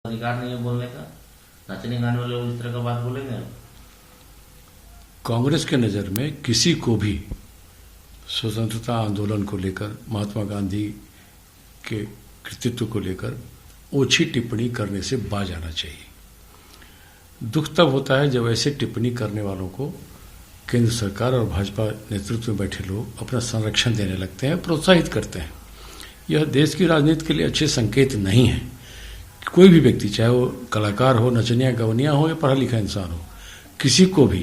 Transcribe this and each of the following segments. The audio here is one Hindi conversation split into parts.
अधिकार नहीं है बोलने का। नचने गाने वाले लोग इस तरह का बात बोलेंगे। कांग्रेस के नज़र में किसी को भी स्वतंत्रता आंदोलन को लेकर, महात्मा गांधी के कृतित्व को लेकर ओछी टिप्पणी करने से बाज आना चाहिए। दुख तब होता है जब ऐसे टिप्पणी करने वालों को केंद्र सरकार और भाजपा नेतृत्व में बैठे लोग अपना संरक्षण देने लगते हैं, प्रोत्साहित करते हैं। यह देश की राजनीति के लिए अच्छे संकेत नहीं है। कोई भी व्यक्ति, चाहे वो कलाकार हो, नचनिया गवनिया हो या पढ़ा लिखा इंसान हो, किसी को भी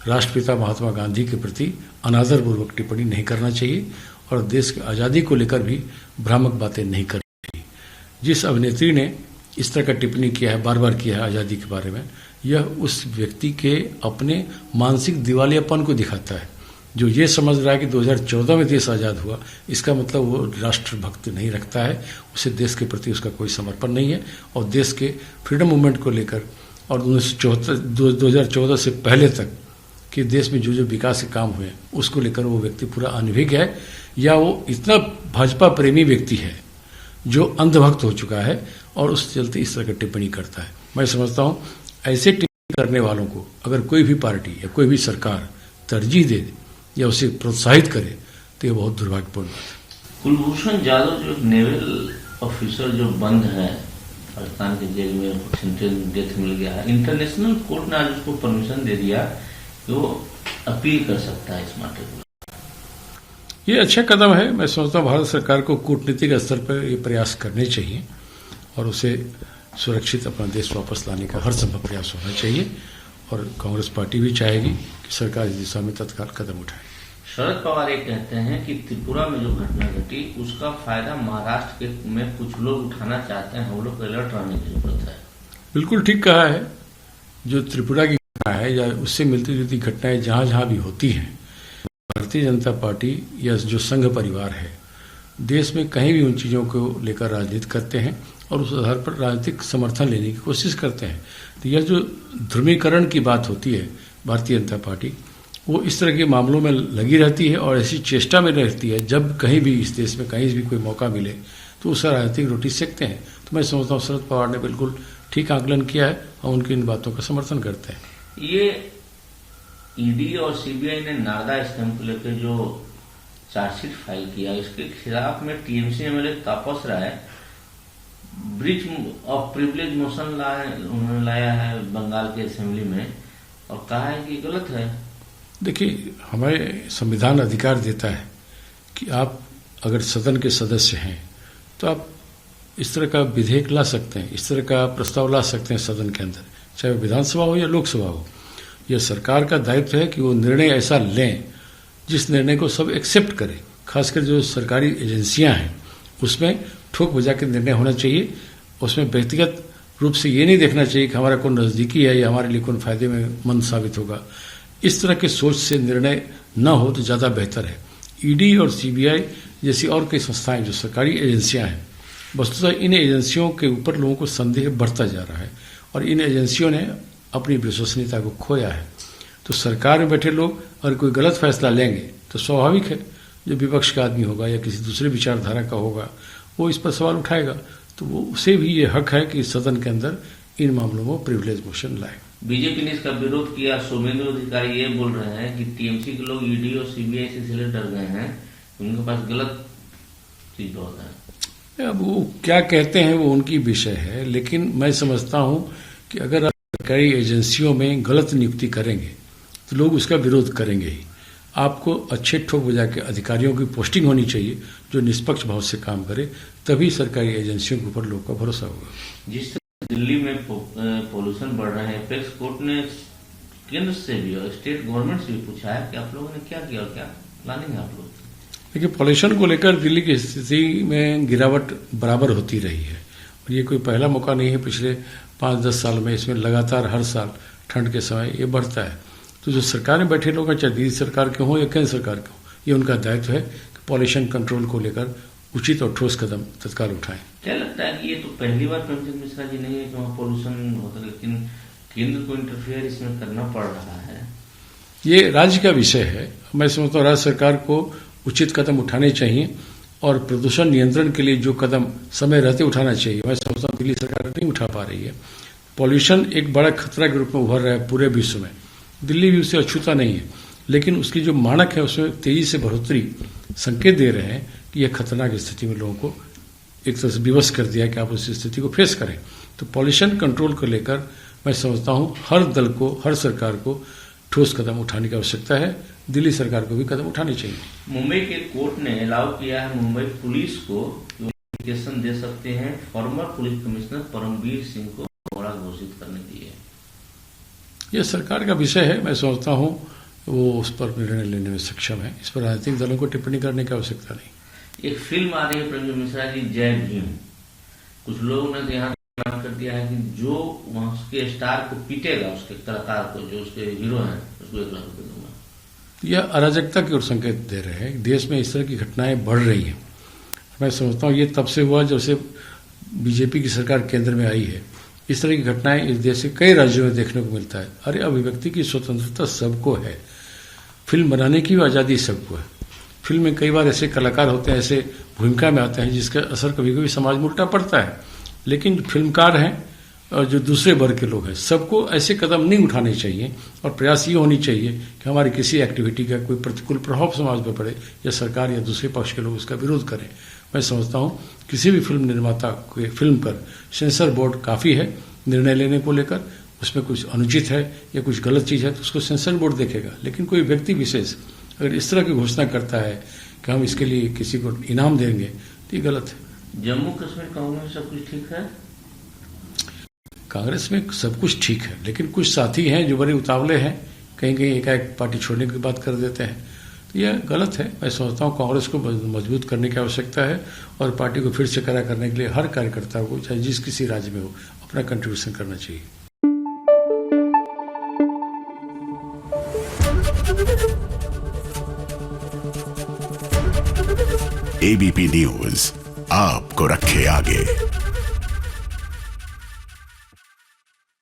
राष्ट्रपिता महात्मा गांधी के प्रति अनादरपूर्वक टिप्पणी नहीं करना चाहिए और देश की आज़ादी को लेकर भी भ्रामक बातें नहीं करनी चाहिए। जिस अभिनेत्री ने इस तरह का टिप्पणी किया है, बार बार किया है आज़ादी के बारे में, यह उस व्यक्ति के अपने मानसिक दिवालियापन को दिखाता है, जो ये समझ रहा है कि 2014 में देश आज़ाद हुआ, इसका मतलब वो राष्ट्रभक्त नहीं रखता है, उसे देश के प्रति उसका कोई समर्पण नहीं है। और देश के फ्रीडम मूवमेंट को लेकर और 2014 से पहले तक कि देश में जो जो विकास के काम हुए उसको लेकर वो व्यक्ति पूरा अनभिज्ञ है, या वो इतना भाजपा प्रेमी व्यक्ति है जो अंधभक्त हो चुका है और उस चलते इस तरह की टिप्पणी करता है। मैं समझता हूँ ऐसे टिप्पणी करने वालों को अगर कोई भी पार्टी या कोई भी सरकार तरजीह दे या उसे प्रोत्साहित करे तो ये बहुत दुर्भाग्यपूर्ण बात है। कुलभूषण जाधव जो नेवल ऑफिसर जो बंद है पाकिस्तान के जेल में, सेंट्रल डेथ मिल गया है, इंटरनेशनल कोर्ट ने आज उसको परमिशन दे दिया कि वो अपील कर सकता है इस मामले में। ये अच्छा कदम है। मैं समझता हूँ भारत सरकार को कूटनीतिक स्तर पर ये प्रयास करने चाहिए और उसे सुरक्षित अपना देश वापस लाने का हर संभव प्रयास होना चाहिए और कांग्रेस पार्टी भी चाहेगी कि सरकार इस दिशा में तत्काल कदम उठाए। शरद पवार ये कहते हैं कि त्रिपुरा में जो घटना घटी उसका फायदा महाराष्ट्र में कुछ लोग उठाना चाहते हैं, हम लोग को अलर्ट रहने की जरूरत है। बिल्कुल ठीक कहा है। जो त्रिपुरा की घटना है या उससे मिलती जुलती घटनाएं जहां जहां भी होती हैं, भारतीय जनता पार्टी या जो संघ परिवार है देश में कहीं भी उन चीज़ों को लेकर राजनीति करते हैं और उस आधार पर राजनीतिक समर्थन लेने की कोशिश करते हैं। तो यह जो ध्रुवीकरण की बात होती है, भारतीय जनता पार्टी वो इस तरह के मामलों में लगी रहती है और ऐसी चेष्टा में रहती है जब कहीं भी इस देश में कहीं भी कोई मौका मिले तो उसका राजनीतिक रोटी सेकते हैं। तो मैं समझता हूँ शरद पवार ने बिल्कुल ठीक आकलन किया है और उनकी इन बातों का समर्थन करते हैं। ये ईडी और सीबीआई ने नारदा स्कैम को लेकर जो चार्जशीट फाइल किया, इसके खिलाफ में TMC MLA Tapas Roy breach of privilege motion उन्होंने लाया है बंगाल के असेंबली में और कहा है कि गलत है। देखिए, हमारे संविधान अधिकार देता है कि आप अगर सदन के सदस्य हैं तो आप इस तरह का विधेयक ला सकते हैं, इस तरह का प्रस्ताव ला सकते हैं सदन के अंदर, चाहे विधानसभा हो या लोकसभा हो। यह सरकार का दायित्व है कि वो निर्णय ऐसा लें जिस निर्णय को सब एक्सेप्ट करें। खासकर जो सरकारी एजेंसियां हैं उसमें ठोक बजा के निर्णय होना चाहिए। उसमें व्यक्तिगत रूप से ये नहीं देखना चाहिए कि हमारा कौन नज़दीकी है या हमारे लिए कौन फायदे में मंद साबित होगा। इस तरह के सोच से निर्णय न हो तो ज़्यादा बेहतर है। ईडी और सीबीआई जैसी और कई संस्थाएं जो सरकारी एजेंसियां हैं, वस्तुतः इन एजेंसियों के ऊपर लोगों को संदेह बढ़ता जा रहा है और इन एजेंसियों ने अपनी विश्वसनीयता को खोया है। तो सरकार में बैठे लोग अगर कोई गलत फैसला लेंगे तो स्वाभाविक है जो विपक्ष का आदमी होगा या किसी दूसरे विचारधारा का होगा वो इस पर सवाल उठाएगा। तो वो उसे भी ये हक है कि सदन के अंदर इन मामलों में प्रिविलेज मोशन लाए। बीजेपी ने इसका विरोध किया। सोमेंद्र अधिकारी ये बोल रहे हैं कि टीएमसी के लोग ईडी और सीबीआई से इसलिए डर गए हैं, उनके पास गलत चीज बहुत है। अब वो क्या कहते हैं वो उनकी विषय है, लेकिन मैं समझता हूं कि अगर आप सरकारी एजेंसियों में गलत नियुक्ति करेंगे तो लोग उसका विरोध करेंगे ही। आपको अच्छे ठोक बजा के अधिकारियों की पोस्टिंग होनी चाहिए जो निष्पक्ष भाव से काम करे, तभी सरकारी एजेंसियों के ऊपर लोगों का भरोसा होगा। जिस दिल्ली में पोल्यूशन बढ़ रहा है, एपेक्स कोर्ट ने केंद्र से भी और स्टेट गवर्नमेंट से भी पूछा है कि आप लोगों ने क्या किया और क्या प्लानिंग है आप लोग। देखिए, पॉल्यूशन को लेकर दिल्ली की स्थिति में गिरावट बराबर होती रही है और ये कोई पहला मौका नहीं है। पिछले 5-10 साल में इसमें लगातार हर साल ठंड के समय ये बढ़ता है। तो जो सरकार में बैठे लोग हैं, चाहे दिल्ली सरकार के हों या केंद्र सरकार के हों, ये उनका दायित्व है कि पॉल्यूशन कंट्रोल को लेकर उचित और ठोस कदम तत्काल उठाएं। क्या लगता है कि ये तो पहली बार प्रेमचंद मिश्रा जी नहीं है कि वहाँ पॉल्यूशन होता है, लेकिन केंद्र को इंटरफेयर इसमें करना पड़ रहा है। ये राज्य का विषय है। मैं समझता हूँ राज्य सरकार को उचित कदम उठाने चाहिए और प्रदूषण नियंत्रण के लिए जो कदम समय रहते उठाना चाहिए, मैं समझता हूँ दिल्ली सरकार नहीं उठा पा रही है। पॉल्यूशन एक बड़ा खतरा के रूप में उभर रहा है पूरे विश्व में। दिल्ली भी उससे अछूता नहीं है, लेकिन उसकी जो मानक है उसमें तेजी से बढ़ोतरी संकेत दे रहे हैं कि यह खतरनाक स्थिति में लोगों को एक तरह से विवश कर दिया कि आप उस स्थिति को फेस करें। तो पॉल्यूशन कंट्रोल को लेकर मैं समझता हूं हर दल को, हर सरकार को ठोस कदम उठाने की आवश्यकता है। दिल्ली सरकार को भी कदम उठाने चाहिए। मुंबई के कोर्ट ने अलाउ किया है मुंबई पुलिस को नोटिफिकेशन दे सकते हैं former police commissioner Paramvir Singh को अपराध घोषित करने के लिए। यह सरकार का विषय है, मैं समझता हूं वो उस पर निर्णय लेने में सक्षम है। इस पर राजनीतिक दलों को टिप्पणी करने की आवश्यकता नहीं। एक फिल्म आ रही है प्रवीण मिश्रा जी, जय भीम। कुछ लोगों ने यहाँ कर दिया है कि जो वहां उसके स्टार को पीटेगा, उसके कलाकार को, जो उसके हीरो हैं, उसको 1 लाख रुपए दूंगा। यह अराजकता की ओर संकेत दे रहे हैं। देश में इस तरह की घटनाएं बढ़ रही हैं। मैं समझता हूँ ये तब से हुआ जब से बीजेपी की सरकार केंद्र में आई है। इस तरह की घटनाएं इस देश के कई राज्यों में देखने को मिलता है। अरे अभिव्यक्ति की स्वतंत्रता सबको है, फिल्म बनाने की भी आजादी सबको है। फिल्म में कई बार ऐसे कलाकार होते हैं, ऐसे भूमिका में आते हैं जिसका असर कभी कभी समाज में उल्टा पड़ता है, लेकिन फिल्मकार हैं और जो दूसरे वर्ग के लोग हैं, सबको ऐसे कदम नहीं उठाने चाहिए। और प्रयास ये होनी चाहिए कि हमारी किसी एक्टिविटी का कोई प्रतिकूल प्रभाव समाज पर पड़े या सरकार या दूसरे पक्ष के लोग उसका विरोध करें। मैं समझता हूँ किसी भी फिल्म निर्माता के फिल्म पर सेंसर बोर्ड काफ़ी है निर्णय लेने को लेकर। उसमें कुछ अनुचित है या कुछ गलत चीज़ है तो उसको सेंसर बोर्ड देखेगा। लेकिन कोई व्यक्ति विशेष अगर इस तरह की घोषणा करता है कि हम इसके लिए किसी को इनाम देंगे तो ये गलत है। जम्मू कश्मीर कांग्रेस में सब कुछ ठीक है? कांग्रेस में सब कुछ ठीक है, लेकिन कुछ साथी हैं जो बड़े उतावले हैं, कहीं कहीं एकाएक पार्टी छोड़ने की बात कर देते हैं, तो यह गलत है। मैं समझता हूँ कांग्रेस को मजबूत करने की आवश्यकता है और पार्टी को फिर से खड़ा करने के लिए हर कार्यकर्ता को, चाहे जिस किसी राज्य में हो, अपना कंट्रीब्यूशन करना चाहिए। एबीपी न्यूज आपको रखे आगे।